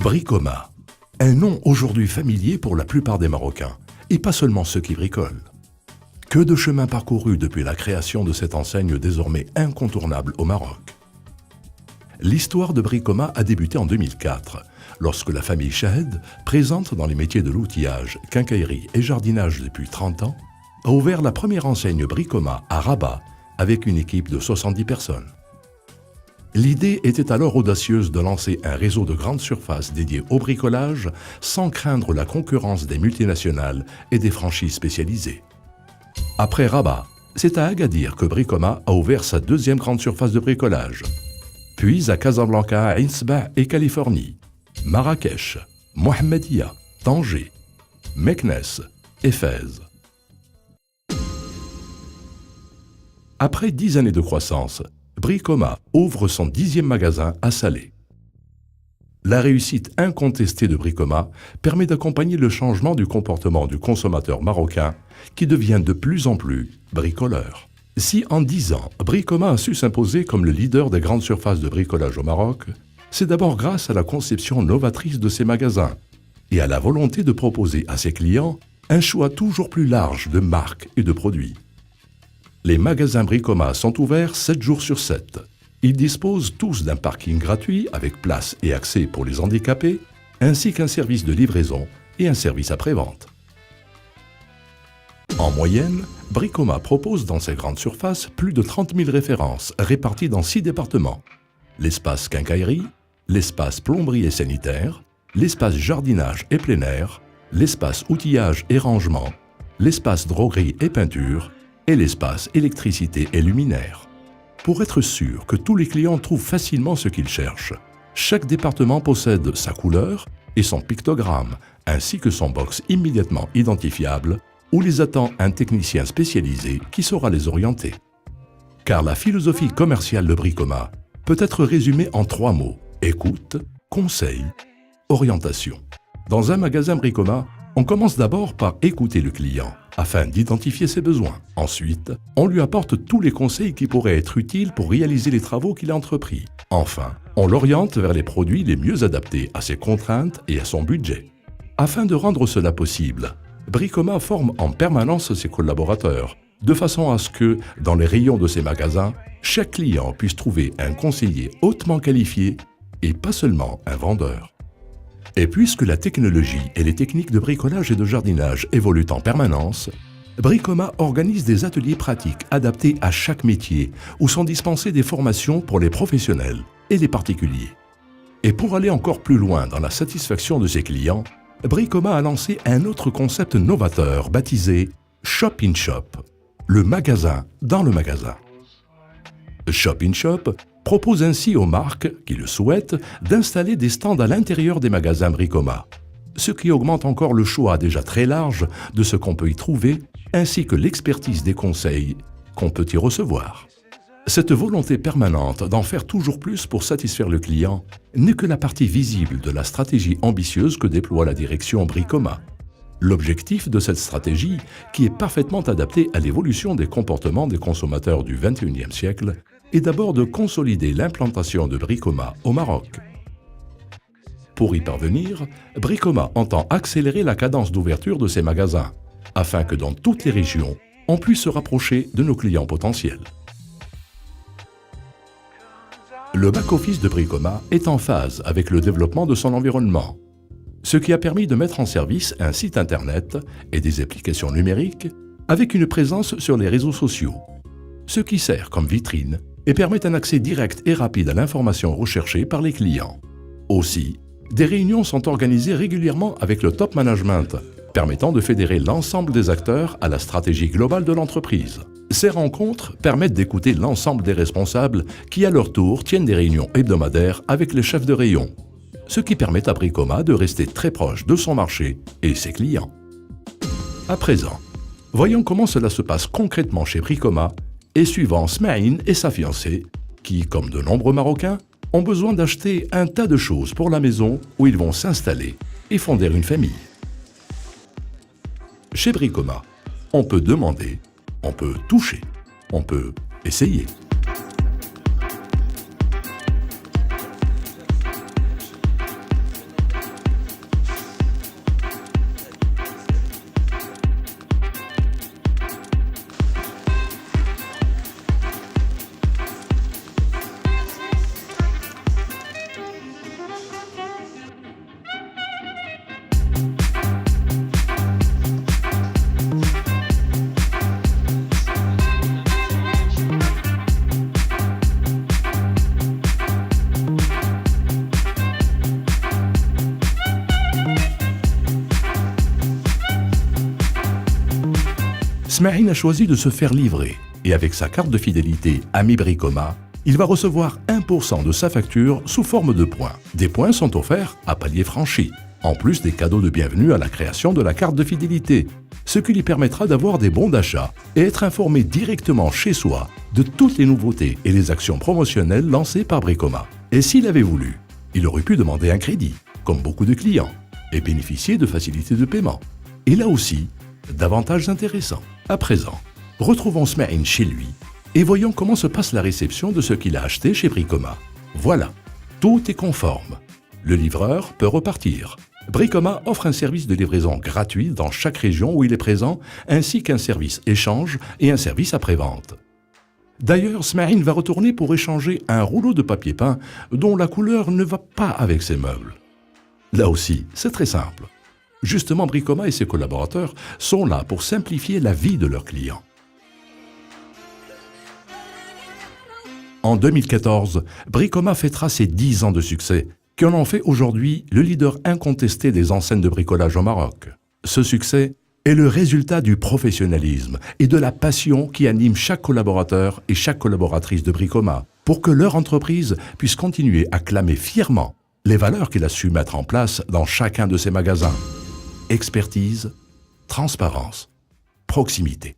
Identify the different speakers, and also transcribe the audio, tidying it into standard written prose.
Speaker 1: Bricoma, un nom aujourd'hui familier pour la plupart des Marocains, et pas seulement ceux qui bricolent. Que de chemin parcouru depuis la création de cette enseigne désormais incontournable au Maroc. L'histoire de Bricoma a débuté en 2004, lorsque la famille Chahed, présente dans les métiers de l'outillage, quincaillerie et jardinage depuis 30 ans, a ouvert la première enseigne Bricoma à Rabat avec une équipe de 70 personnes. L'idée était alors audacieuse de lancer un réseau de grandes surfaces dédié au bricolage sans craindre la concurrence des multinationales et des franchises spécialisées. Après Rabat, c'est à Agadir que Bricoma a ouvert sa deuxième grande surface de bricolage. Puis à Casablanca, Ainsbah et Californie, Marrakech, Mohammedia, Tanger, Meknès et Fès. Après 10 années de croissance, Bricoma ouvre son 10e magasin à Salé. La réussite incontestée de Bricoma permet d'accompagner le changement du comportement du consommateur marocain qui devient de plus en plus bricoleur. Si en 10 ans, Bricoma a su s'imposer comme le leader des grandes surfaces de bricolage au Maroc, c'est d'abord grâce à la conception novatrice de ses magasins et à la volonté de proposer à ses clients un choix toujours plus large de marques et de produits. Les magasins Bricoma sont ouverts 7 jours sur 7. Ils disposent tous d'un parking gratuit avec place et accès pour les handicapés, ainsi qu'un service de livraison et un service après-vente. En moyenne, Bricoma propose dans ses grandes surfaces plus de 30 000 références réparties dans 6 départements. L'espace quincaillerie, l'espace plomberie et sanitaire, l'espace jardinage et plein air, l'espace outillage et rangement, l'espace droguerie et peinture, et l'espace électricité et luminaire. Pour être sûr que tous les clients trouvent facilement ce qu'ils cherchent, chaque département possède sa couleur et son pictogramme, ainsi que son box immédiatement identifiable, où les attend un technicien spécialisé qui saura les orienter. Car la philosophie commerciale de Bricoma peut être résumée en 3 mots: écoute, conseil, orientation. Dans un magasin Bricoma, on commence d'abord par écouter le client afin d'identifier ses besoins. Ensuite, on lui apporte tous les conseils qui pourraient être utiles pour réaliser les travaux qu'il a entrepris. Enfin, on l'oriente vers les produits les mieux adaptés à ses contraintes et à son budget. Afin de rendre cela possible, Bricoma forme en permanence ses collaborateurs, de façon à ce que, dans les rayons de ses magasins, chaque client puisse trouver un conseiller hautement qualifié et pas seulement un vendeur. Et puisque la technologie et les techniques de bricolage et de jardinage évoluent en permanence, Bricoma organise des ateliers pratiques adaptés à chaque métier où sont dispensées des formations pour les professionnels et les particuliers. Et pour aller encore plus loin dans la satisfaction de ses clients, Bricoma a lancé un autre concept novateur baptisé Shop in Shop, le magasin dans le magasin. Shop in Shop propose ainsi aux marques qui le souhaitent d'installer des stands à l'intérieur des magasins Bricoma, ce qui augmente encore le choix déjà très large de ce qu'on peut y trouver, ainsi que l'expertise des conseils qu'on peut y recevoir. Cette volonté permanente d'en faire toujours plus pour satisfaire le client n'est que la partie visible de la stratégie ambitieuse que déploie la direction Bricoma. L'objectif de cette stratégie, qui est parfaitement adaptée à l'évolution des comportements des consommateurs du XXIe siècle, est d'abord de consolider l'implantation de Bricoma au Maroc. Pour y parvenir, Bricoma entend accélérer la cadence d'ouverture de ses magasins, afin que dans toutes les régions, on puisse se rapprocher de nos clients potentiels. Le back-office de Bricoma est en phase avec le développement de son environnement, ce qui a permis de mettre en service un site internet et des applications numériques avec une présence sur les réseaux sociaux, ce qui sert comme vitrine et permet un accès direct et rapide à l'information recherchée par les clients. Aussi, des réunions sont organisées régulièrement avec le top management, permettant de fédérer l'ensemble des acteurs à la stratégie globale de l'entreprise. Ces rencontres permettent d'écouter l'ensemble des responsables qui, à leur tour, tiennent des réunions hebdomadaires avec les chefs de rayon, ce qui permet à Bricoma de rester très proche de son marché et ses clients. À présent, voyons comment cela se passe concrètement chez Bricoma et suivant Smaïn et sa fiancée, qui, comme de nombreux Marocains, ont besoin d'acheter un tas de choses pour la maison où ils vont s'installer et fonder une famille. Chez Bricoma, on peut demander, on peut toucher, on peut essayer. Smaïn a choisi de se faire livrer et avec sa carte de fidélité Ami Bricoma, il va recevoir 1% de sa facture sous forme de points. Des points sont offerts à palier franchi, en plus des cadeaux de bienvenue à la création de la carte de fidélité, ce qui lui permettra d'avoir des bons d'achat et être informé directement chez soi de toutes les nouveautés et les actions promotionnelles lancées par Bricoma. Et s'il avait voulu, il aurait pu demander un crédit, comme beaucoup de clients, et bénéficier de facilités de paiement. Et là aussi, d'avantages intéressants. À présent, retrouvons Smaïn chez lui et voyons comment se passe la réception de ce qu'il a acheté chez Bricoma. Voilà, tout est conforme. Le livreur peut repartir. Bricoma offre un service de livraison gratuit dans chaque région où il est présent, ainsi qu'un service échange et un service après-vente. D'ailleurs, Smaïn va retourner pour échanger un rouleau de papier peint dont la couleur ne va pas avec ses meubles. Là aussi, c'est très simple. Justement, Bricoma et ses collaborateurs sont là pour simplifier la vie de leurs clients. En 2014, Bricoma fêtera ses 10 ans de succès, qui en ont fait aujourd'hui le leader incontesté des enseignes de bricolage au Maroc. Ce succès est le résultat du professionnalisme et de la passion qui anime chaque collaborateur et chaque collaboratrice de Bricoma pour que leur entreprise puisse continuer à clamer fièrement les valeurs qu'il a su mettre en place dans chacun de ses magasins. Expertise, transparence, proximité.